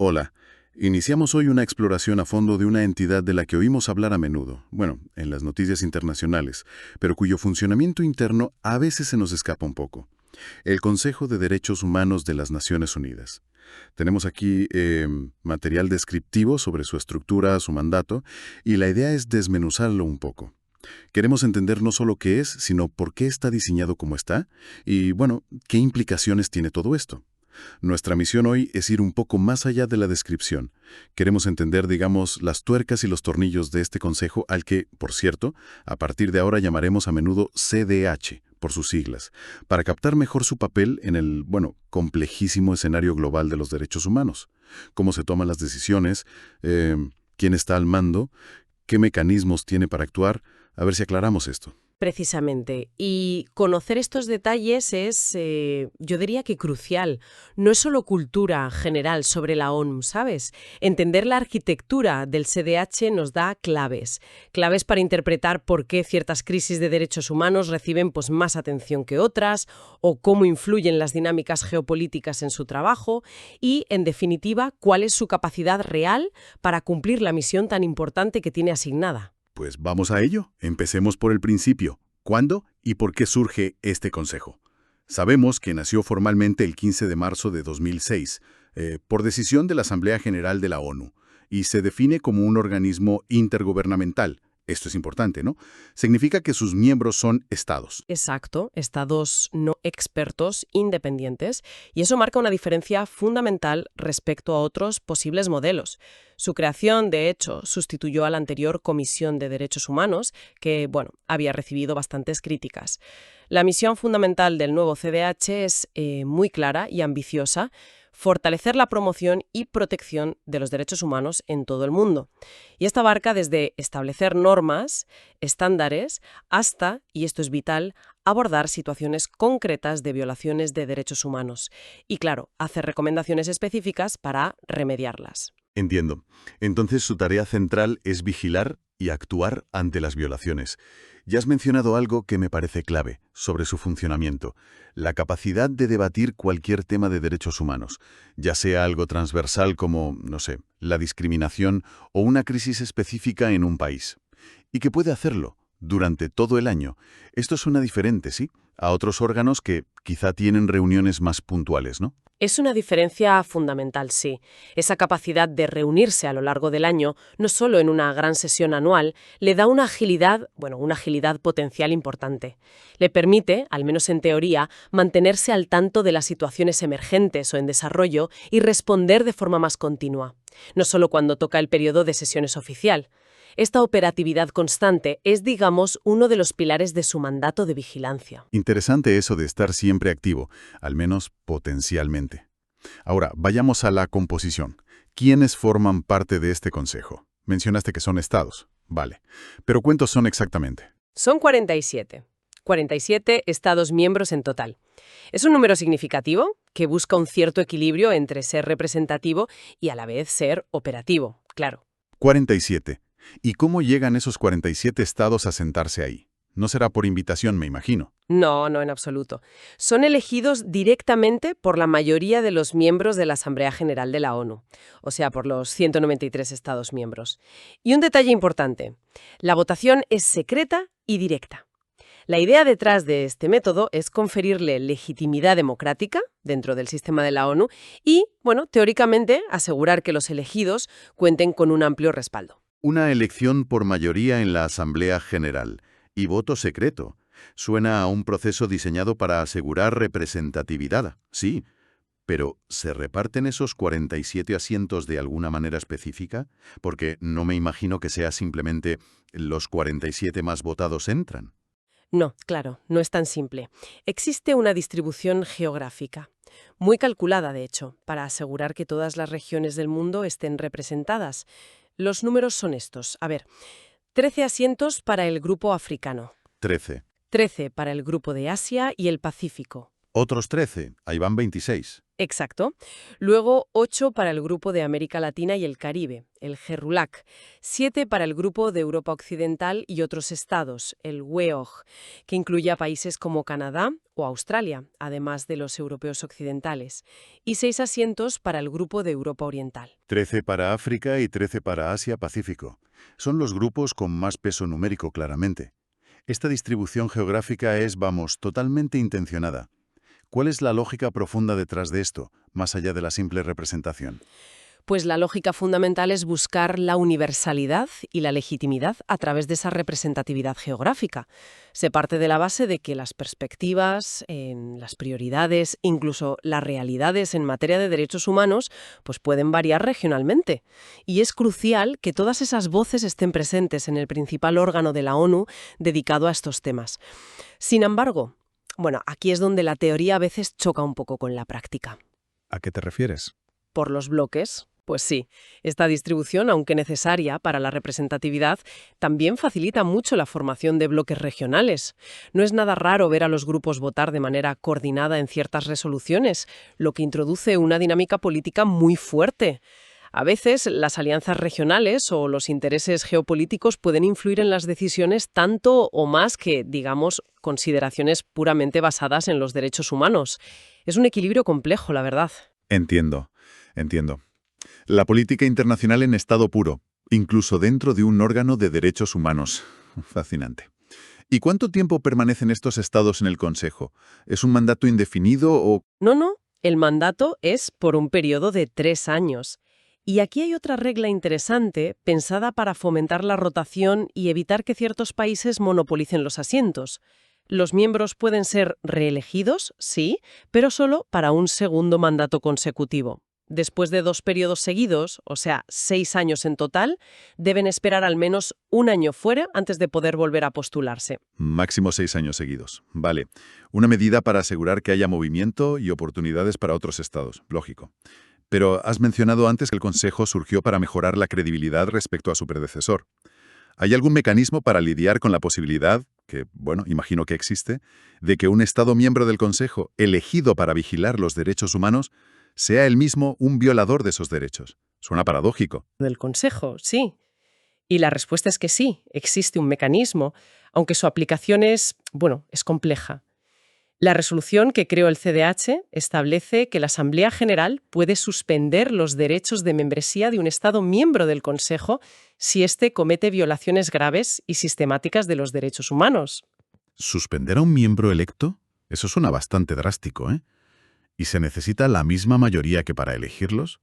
Hola. Iniciamos hoy una exploración a fondo de una entidad de la que oímos hablar a menudo, bueno, en las noticias internacionales, pero cuyo funcionamiento interno a veces se nos escapa un poco. El Consejo de Derechos Humanos de las Naciones Unidas. Tenemos aquí material descriptivo sobre su estructura, su mandato, y la idea es desmenuzarlo un poco. Queremos entender no solo qué es, sino por qué está diseñado como está, y bueno, qué implicaciones tiene todo esto. Nuestra misión hoy es ir un poco más allá de la descripción. Queremos entender, digamos, las tuercas y los tornillos de este consejo al que, por cierto, a partir de ahora llamaremos a menudo CDH, por sus siglas, para captar mejor su papel en el, bueno, complejísimo escenario global de los derechos humanos. Cómo se toman las decisiones, quién está al mando, qué mecanismos tiene para actuar. A ver si aclaramos esto. Precisamente. Y conocer estos detalles es, yo diría que crucial. No es solo cultura general sobre la ONU, ¿sabes? Entender la arquitectura del CDH nos da claves. Claves para interpretar por qué ciertas crisis de derechos humanos reciben pues, más atención que otras, o cómo influyen las dinámicas geopolíticas en su trabajo, y, en definitiva, cuál es su capacidad real para cumplir la misión tan importante que tiene asignada. Pues vamos a ello. Empecemos por el principio. ¿Cuándo y por qué surge este consejo? Sabemos que nació formalmente el 15 de marzo de 2006, por decisión de la Asamblea General de la ONU, y se define como un organismo intergubernamental. Esto es importante, ¿no? Significa que sus miembros son estados. Exacto, estados no expertos independientes, y eso marca una diferencia fundamental respecto a otros posibles modelos. Su creación, de hecho, sustituyó a la anterior Comisión de Derechos Humanos, que, bueno, había recibido bastantes críticas. La misión fundamental del nuevo CDH es muy clara y ambiciosa: fortalecer la promoción y protección de los derechos humanos en todo el mundo. Y esta abarca desde establecer normas, estándares, hasta, y esto es vital, abordar situaciones concretas de violaciones de derechos humanos. Y claro, hacer recomendaciones específicas para remediarlas. Entiendo. Entonces su tarea central es vigilar y actuar ante las violaciones. Ya has mencionado algo que me parece clave sobre su funcionamiento: la capacidad de debatir cualquier tema de derechos humanos, ya sea algo transversal como, no sé, la discriminación o una crisis específica en un país. Y que puede hacerlo durante todo el año. Esto suena diferente, ¿sí?, a otros órganos que quizá tienen reuniones más puntuales, ¿no? Es una diferencia fundamental, sí. Esa capacidad de reunirse a lo largo del año, no solo en una gran sesión anual, le da una agilidad, bueno, una agilidad potencial importante. Le permite, al menos en teoría, mantenerse al tanto de las situaciones emergentes o en desarrollo y responder de forma más continua. No solo cuando toca el periodo de sesiones oficial. Esta operatividad constante es, digamos, uno de los pilares de su mandato de vigilancia. Interesante eso de estar siempre activo, al menos potencialmente. Ahora, vayamos a la composición. ¿Quiénes forman parte de este consejo? Mencionaste que son estados. Vale. Pero ¿cuántos son exactamente? Son 47. 47 Estados miembros en total. Es un número significativo que busca un cierto equilibrio entre ser representativo y a la vez ser operativo, claro. 47. ¿Y cómo llegan esos 47 estados a sentarse ahí? No será por invitación, me imagino. No, no en absoluto. Son elegidos directamente por la mayoría de los miembros de la Asamblea General de la ONU, o sea, por los 193 Estados miembros. Y un detalle importante: la votación es secreta y directa. La idea detrás de este método es conferirle legitimidad democrática dentro del sistema de la ONU y, bueno, teóricamente asegurar que los elegidos cuenten con un amplio respaldo. Una elección por mayoría en la Asamblea General y voto secreto. Suena a un proceso diseñado para asegurar representatividad, sí. Pero, ¿se reparten esos 47 asientos de alguna manera específica? Porque no me imagino que sea simplemente los 47 más votados entran. No, claro, no es tan simple. Existe una distribución geográfica, muy calculada de hecho, para asegurar que todas las regiones del mundo estén representadas. Los números son estos. A ver, 13 asientos para el grupo africano, 13. 13 para el grupo de Asia y el Pacífico, Otros 13. Ahí van 26. Exacto. Luego 8 para el Grupo de América Latina y el Caribe, el GERULAC. 7 para el Grupo de Europa Occidental y otros estados, el WEOG, que incluye a países como Canadá o Australia, además de los europeos occidentales. Y 6 asientos para el Grupo de Europa Oriental. 13 para África y 13 para Asia-Pacífico. Son los grupos con más peso numérico, claramente. Esta distribución geográfica es, vamos, totalmente intencionada. ¿Cuál es la lógica profunda detrás de esto, más allá de la simple representación? Pues la lógica fundamental es buscar la universalidad y la legitimidad a través de esa representatividad geográfica. Se parte de la base de que las perspectivas, las prioridades, incluso las realidades en materia de derechos humanos, pues pueden variar regionalmente. Y es crucial que todas esas voces estén presentes en el principal órgano de la ONU dedicado a estos temas. Sin embargo, bueno, aquí es donde la teoría a veces choca un poco con la práctica. ¿A qué te refieres? Por los bloques. Pues sí, esta distribución, aunque necesaria para la representatividad, también facilita mucho la formación de bloques regionales. No es nada raro ver a los grupos votar de manera coordinada en ciertas resoluciones, lo que introduce una dinámica política muy fuerte. A veces, las alianzas regionales o los intereses geopolíticos pueden influir en las decisiones tanto o más que, digamos, consideraciones puramente basadas en los derechos humanos. Es un equilibrio complejo, la verdad. Entiendo. La política internacional en estado puro, incluso dentro de un órgano de derechos humanos. Fascinante. ¿Y cuánto tiempo permanecen estos estados en el Consejo? ¿Es un mandato indefinido o...? No, el mandato es por un periodo de 3 años. Y aquí hay otra regla interesante pensada para fomentar la rotación y evitar que ciertos países monopolicen los asientos. Los miembros pueden ser reelegidos, sí, pero solo para un segundo mandato consecutivo. Después de 2 periodos seguidos, o sea, 6 años en total, deben esperar al menos un año fuera antes de poder volver a postularse. Máximo 6 años seguidos. Vale. Una medida para asegurar que haya movimiento y oportunidades para otros estados. Lógico. Pero has mencionado antes que el Consejo surgió para mejorar la credibilidad respecto a su predecesor. ¿Hay algún mecanismo para lidiar con la posibilidad, que, bueno, imagino que existe, de que un Estado miembro del Consejo, elegido para vigilar los derechos humanos, sea él mismo un violador de esos derechos? Suena paradójico. Del Consejo, sí. Y la respuesta es que sí, existe un mecanismo, aunque su aplicación es compleja. La resolución que creó el CDH establece que la Asamblea General puede suspender los derechos de membresía de un Estado miembro del Consejo si éste comete violaciones graves y sistemáticas de los derechos humanos. ¿Suspender a un miembro electo? Eso suena bastante drástico, ¿eh? ¿Y se necesita la misma mayoría que para elegirlos?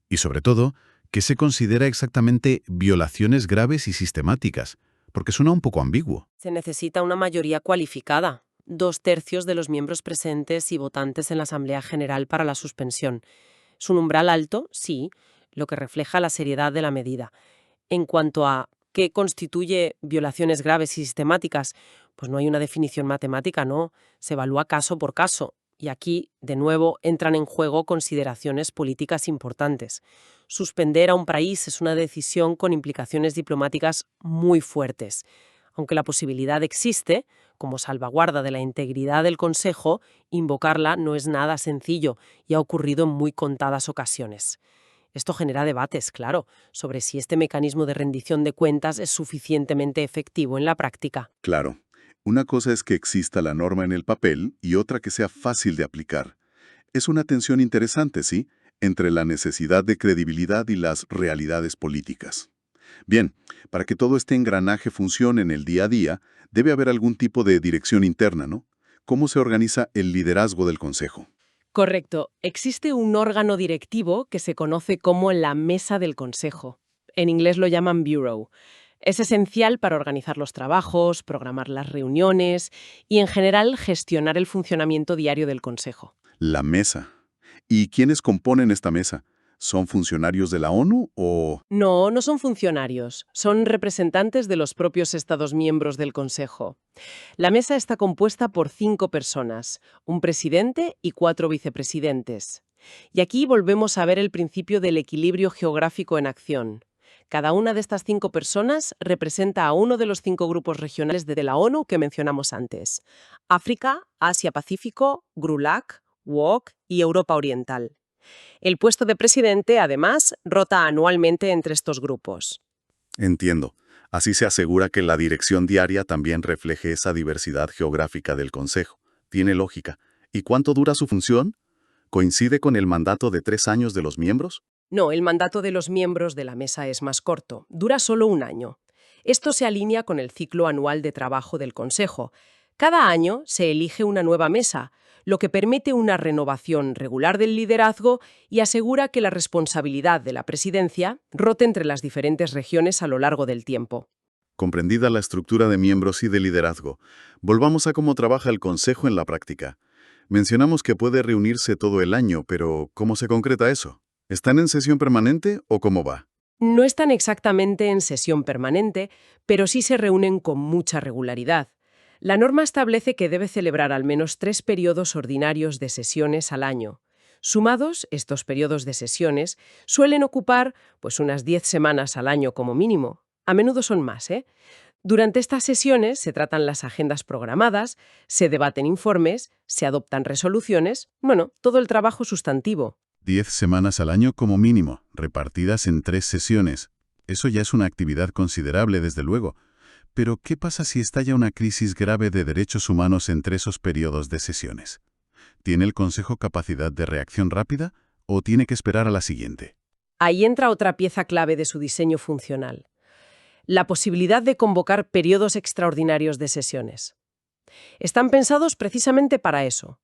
Y sobre todo, ¿qué se considera exactamente violaciones graves y sistemáticas? Porque suena un poco ambiguo. Se necesita una mayoría cualificada, 2/3 de los miembros presentes y votantes en la Asamblea General para la suspensión. Es un umbral alto, sí, lo que refleja la seriedad de la medida. En cuanto a qué constituye violaciones graves y sistemáticas, pues no hay una definición matemática, no. Se evalúa caso por caso. Y aquí, de nuevo, entran en juego consideraciones políticas importantes. Suspender a un país es una decisión con implicaciones diplomáticas muy fuertes. Aunque la posibilidad existe, como salvaguarda de la integridad del Consejo, invocarla no es nada sencillo y ha ocurrido en muy contadas ocasiones. Esto genera debates, claro, sobre si este mecanismo de rendición de cuentas es suficientemente efectivo en la práctica. Claro. Una cosa es que exista la norma en el papel y otra que sea fácil de aplicar. Es una tensión interesante, ¿sí?, entre la necesidad de credibilidad y las realidades políticas. Bien, para que todo este engranaje funcione en el día a día, debe haber algún tipo de dirección interna, ¿no? ¿Cómo se organiza el liderazgo del Consejo? Correcto. Existe un órgano directivo que se conoce como la Mesa del Consejo. En inglés lo llaman Bureau. Es esencial para organizar los trabajos, programar las reuniones y, en general, gestionar el funcionamiento diario del Consejo. La mesa. ¿Y quiénes componen esta mesa? ¿Son funcionarios de la ONU o...? No son funcionarios, son representantes de los propios Estados miembros del Consejo. La mesa está compuesta por 5 personas, un presidente y 4 vicepresidentes. Y aquí volvemos a ver el principio del equilibrio geográfico en acción. Cada una de estas 5 personas representa a uno de los 5 grupos regionales de la ONU que mencionamos antes: África, Asia-Pacífico, GRULAC, WOC y Europa Oriental. El puesto de presidente, además, rota anualmente entre estos grupos. Entiendo. Así se asegura que la dirección diaria también refleje esa diversidad geográfica del Consejo. Tiene lógica. ¿Y cuánto dura su función? ¿Coincide con el mandato de 3 años de los miembros? No, el mandato de los miembros de la mesa es más corto, dura solo un año. Esto se alinea con el ciclo anual de trabajo del Consejo. Cada año se elige una nueva mesa, lo que permite una renovación regular del liderazgo y asegura que la responsabilidad de la presidencia rote entre las diferentes regiones a lo largo del tiempo. Comprendida la estructura de miembros y de liderazgo, volvamos a cómo trabaja el Consejo en la práctica. Mencionamos que puede reunirse todo el año, pero ¿cómo se concreta eso? ¿Están en sesión permanente o cómo va? No están exactamente en sesión permanente, pero sí se reúnen con mucha regularidad. La norma establece que debe celebrar al menos 3 periodos ordinarios de sesiones al año. Sumados, estos periodos de sesiones suelen ocupar unas 10 semanas al año como mínimo. A menudo son más, ¿eh? Durante estas sesiones se tratan las agendas programadas, se debaten informes, se adoptan resoluciones, todo el trabajo sustantivo. 10 semanas al año como mínimo, repartidas en 3 sesiones. Eso ya es una actividad considerable, desde luego. Pero, ¿qué pasa si estalla una crisis grave de derechos humanos entre esos periodos de sesiones? ¿Tiene el Consejo capacidad de reacción rápida o tiene que esperar a la siguiente? Ahí entra otra pieza clave de su diseño funcional: la posibilidad de convocar periodos extraordinarios de sesiones. Están pensados precisamente para eso,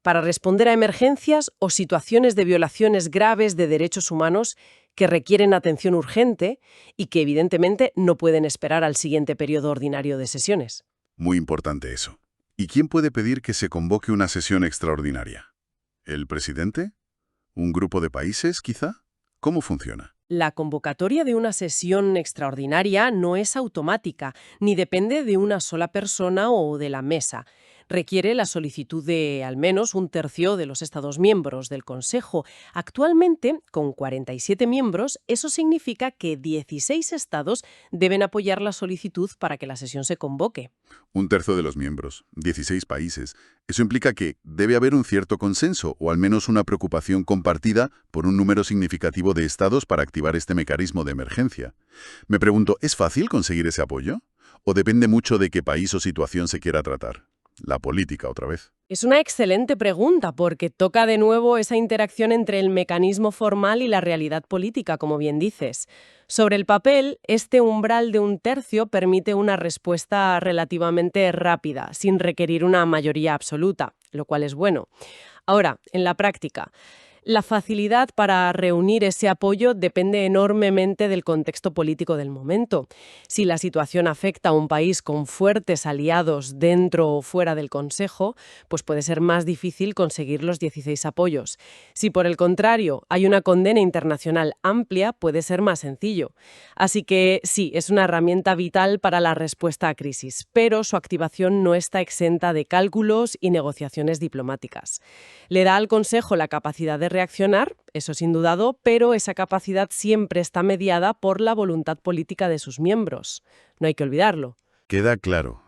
para responder a emergencias o situaciones de violaciones graves de derechos humanos que requieren atención urgente y que evidentemente no pueden esperar al siguiente periodo ordinario de sesiones. Muy importante eso. ¿Y quién puede pedir que se convoque una sesión extraordinaria? ¿El presidente? ¿Un grupo de países, quizá? ¿Cómo funciona? La convocatoria de una sesión extraordinaria no es automática, ni depende de una sola persona o de la mesa. Requiere la solicitud de al menos un tercio de los Estados miembros del Consejo. Actualmente, con 47 miembros, eso significa que 16 Estados deben apoyar la solicitud para que la sesión se convoque. Un tercio de los miembros, 16 países. Eso implica que debe haber un cierto consenso o al menos una preocupación compartida por un número significativo de estados para activar este mecanismo de emergencia. Me pregunto, ¿es fácil conseguir ese apoyo? ¿O depende mucho de qué país o situación se quiera tratar? La política, otra vez. Es una excelente pregunta porque toca de nuevo esa interacción entre el mecanismo formal y la realidad política, como bien dices. Sobre el papel, este umbral de un tercio permite una respuesta relativamente rápida, sin requerir una mayoría absoluta, lo cual es bueno. Ahora, en la práctica, la facilidad para reunir ese apoyo depende enormemente del contexto político del momento. Si la situación afecta a un país con fuertes aliados dentro o fuera del Consejo, pues puede ser más difícil conseguir los 16 apoyos. Si por el contrario hay una condena internacional amplia, puede ser más sencillo. Así que sí, es una herramienta vital para la respuesta a crisis, pero su activación no está exenta de cálculos y negociaciones diplomáticas. Le da al Consejo la capacidad de reaccionar, eso sin dudado, pero esa capacidad siempre está mediada por la voluntad política de sus miembros. No hay que olvidarlo. Queda claro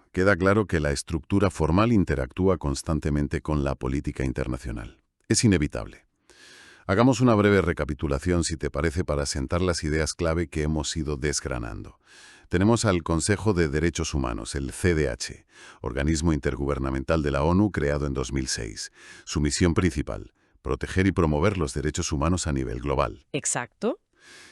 que la estructura formal interactúa constantemente con la política internacional. Es inevitable. Hagamos una breve recapitulación, si te parece, para sentar las ideas clave que hemos ido desgranando. Tenemos al Consejo de Derechos Humanos, el CDH, organismo intergubernamental de la ONU creado en 2006. Su misión principal: proteger y promover los derechos humanos a nivel global. Exacto.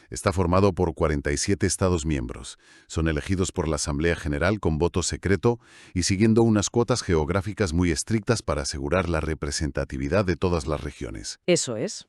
Está formado por 47 Estados miembros. Son elegidos por la Asamblea General con voto secreto y siguiendo unas cuotas geográficas muy estrictas para asegurar la representatividad de todas las regiones. Eso es.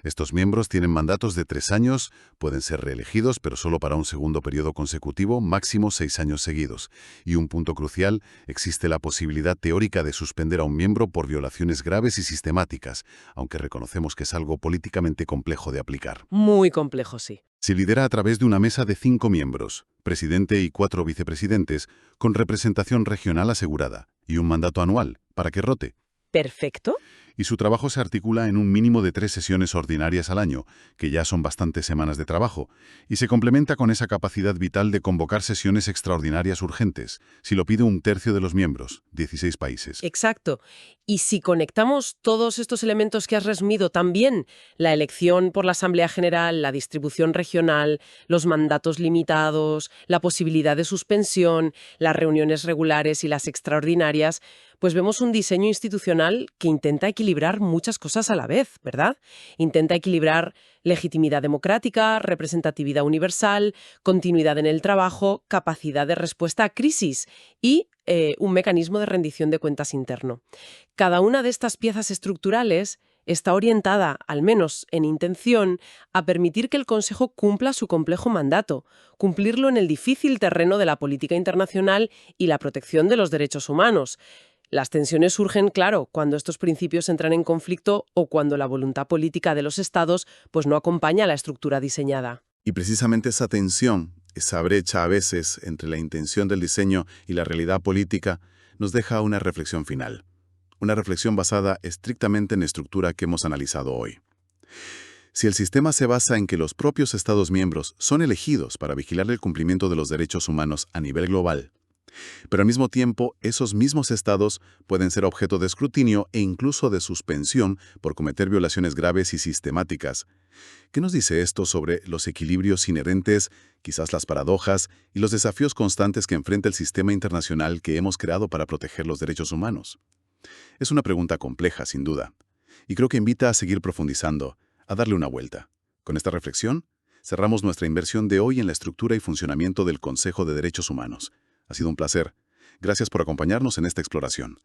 Estos miembros tienen mandatos de 3 años, pueden ser reelegidos, pero solo para un segundo periodo consecutivo, máximo 6 años seguidos. Y un punto crucial, existe la posibilidad teórica de suspender a un miembro por violaciones graves y sistemáticas, aunque reconocemos que es algo políticamente complejo de aplicar. Muy complejo, sí. Se lidera a través de una mesa de 5 miembros, presidente y 4 vicepresidentes, con representación regional asegurada, y un mandato anual, para que rote. Perfecto. Y su trabajo se articula en un mínimo de 3 sesiones ordinarias al año, que ya son bastantes semanas de trabajo, y se complementa con esa capacidad vital de convocar sesiones extraordinarias urgentes, si lo pide un tercio de los miembros, 16 países. Exacto. Y si conectamos todos estos elementos que has resumido, también la elección por la Asamblea General, la distribución regional, los mandatos limitados, la posibilidad de suspensión, las reuniones regulares y las extraordinarias, pues vemos un diseño institucional que intenta equilibrar muchas cosas a la vez, ¿verdad? Intenta equilibrar legitimidad democrática, representatividad universal, continuidad en el trabajo, capacidad de respuesta a crisis y un mecanismo de rendición de cuentas interno. Cada una de estas piezas estructurales está orientada, al menos en intención, a permitir que el Consejo cumpla su complejo mandato, cumplirlo en el difícil terreno de la política internacional y la protección de los derechos humanos. Las tensiones surgen, claro, cuando estos principios entran en conflicto o cuando la voluntad política de los Estados pues no acompaña la estructura diseñada. Y precisamente esa tensión, esa brecha a veces entre la intención del diseño y la realidad política, nos deja una reflexión final. Una reflexión basada estrictamente en la estructura que hemos analizado hoy. Si el sistema se basa en que los propios Estados miembros son elegidos para vigilar el cumplimiento de los derechos humanos a nivel global, pero al mismo tiempo esos mismos Estados pueden ser objeto de escrutinio e incluso de suspensión por cometer violaciones graves y sistemáticas, ¿qué nos dice esto sobre los equilibrios inherentes, quizás las paradojas y los desafíos constantes que enfrenta el sistema internacional que hemos creado para proteger los derechos humanos? Es una pregunta compleja, sin duda, y creo que invita a seguir profundizando, a darle una vuelta. Con esta reflexión, cerramos nuestra inversión de hoy en la estructura y funcionamiento del Consejo de Derechos Humanos. Ha sido un placer. Gracias por acompañarnos en esta exploración.